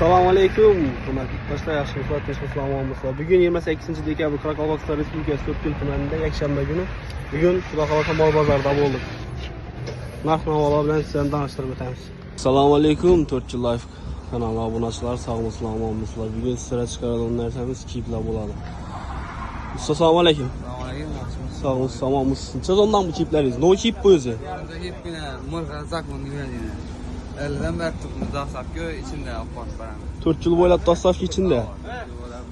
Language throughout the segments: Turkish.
Assalomu alaykum. Hurmatli yurtdoshlar, yaxshimisizlar, tinchmisizlar? Bugun 28 dekabr Qoraqalpog'iston Respublikasi To'rtko'l tumanida yakshanba kuni. Bugun Xudo xolasa mol bozorida bo'ldik. Narx-navolar bilan sizlarni tanishtirib o'tamiz. Assalomu alaykum, 4 yil live kanali obunachilar, sog'misizlar, omonmisizlar? Bugun sizlarga chiqaradigan narsamiz kiyiklar bo'ladi. Assalomu alaykum. Assalomu alaykum. Sog'misiz, omonmisiz? Necha so'mdan bu kiyiklaringiz? No kiyik bu o'zi? Kiyik bina murg'a zakon nimani? Eldan beri tutib dastlabki ichinde oqib boramiz. 4 yil bo'ylab dastlabki ichinde.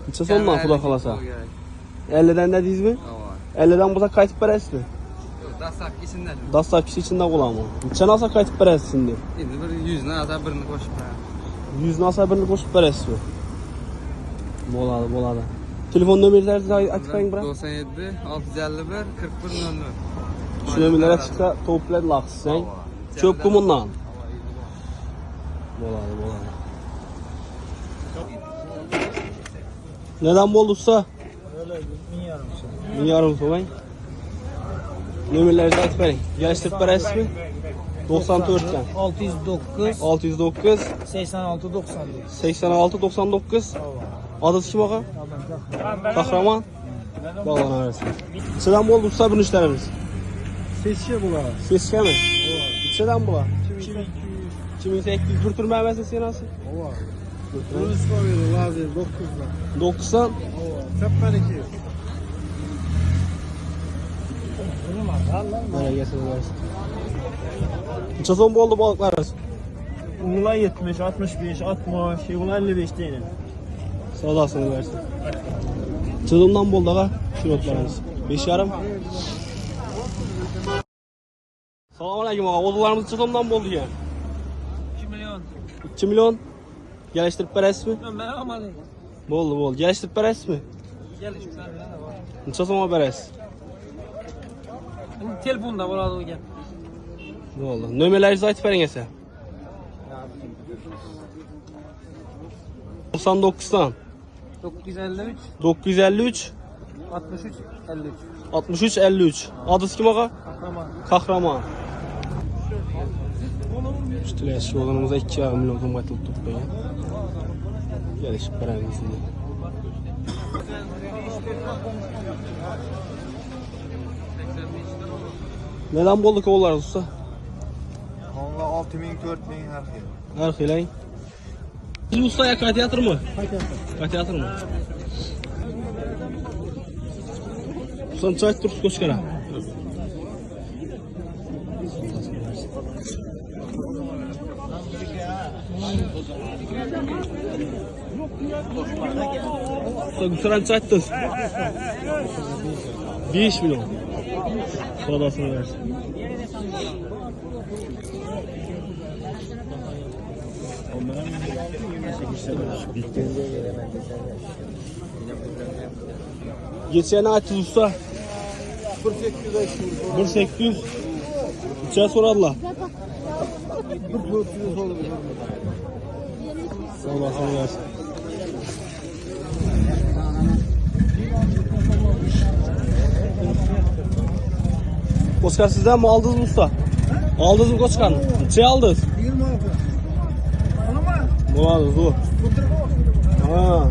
Necha so'mdan xudo xolasa? 50 dan dedingizmi? 50 dan bo'lsa qaytib berasizmi? Dastlabki ichinde. Dastlabki ichinde bo'ladimi? Necha narsa qaytib berasiz endi? Endi bir 100 dan asa birini qo'shib beramiz. 100 narsa birini qo'shib berasizmi? Bo'ladi. Telefon nomeringizni aytib bera. 97 651 41 00. Shu nomerlarga chiqsa to'plar laqsang. Ko'p kumundan. Bo'ladi. Neden bo'ldi usta? Öyle 1000 yarım so'mang. Nomerlaringizni aytib bering. Yig'ishtirib berasizmi? 94 dan 609 609 86 99. 86 99. Adres kim oqa? Qahramon. Bog'lanarsiz. Nechadan bo'ldi usta bu ishlarimiz? Seçke bular. Seskami? Nechadan bular? 2800 bir turma emasmi senasi? Ova. Polis veriyor lazım 9'dan. 90 Ova. Tepmeniki. Beregesini versin. Necha so'm bo'ldi baliqlarimiz? Ulan 70, 65, 60, ulan 55 tane. Savdasini versin. Necha so'mdan bo'ldi ağa? Şurotlarımız. 5,5. Assalomu alaykum ağa. O'zlarimiz necha so'mdan bo'ldi ya? 2 milyon. 2 milyon. Geliştirip berasizmi? Ben amalayım. Bo'ldi. Geliştirip berasizmi? Gel şu sarıya da var. Necha so'mga berasiz? Telefonda bo'ladi o gap. Bo'ldi. Nomerlaringizni aytib bering esa. 99 dan 953 953 63 53. 63 53. Adres kim ağa? Kahraman. Qahramon. İşte şu olanımıza 2,5 milyon so'm aytılib turibdi. Gelişip beramiz endi. Neden bo'ldi ko'llar usta? Onunla 6000 4000 her şey. Her xilay. Siz ustaya qaytayotirmi? Qaytayotirmi? Son çay turib ko'chkara. Usta güçeren çattınız. 5 milyon. Sodasını versin. Geçen açtı usta. 1800. Uçağı soradılar. 400 olur. Sodasını versin. Koçkar sizden mi aldınız mı usta? Aldınız mı Koçkar? Neçeye aldınız? 26. Bo'ladi, zo'r. Ha.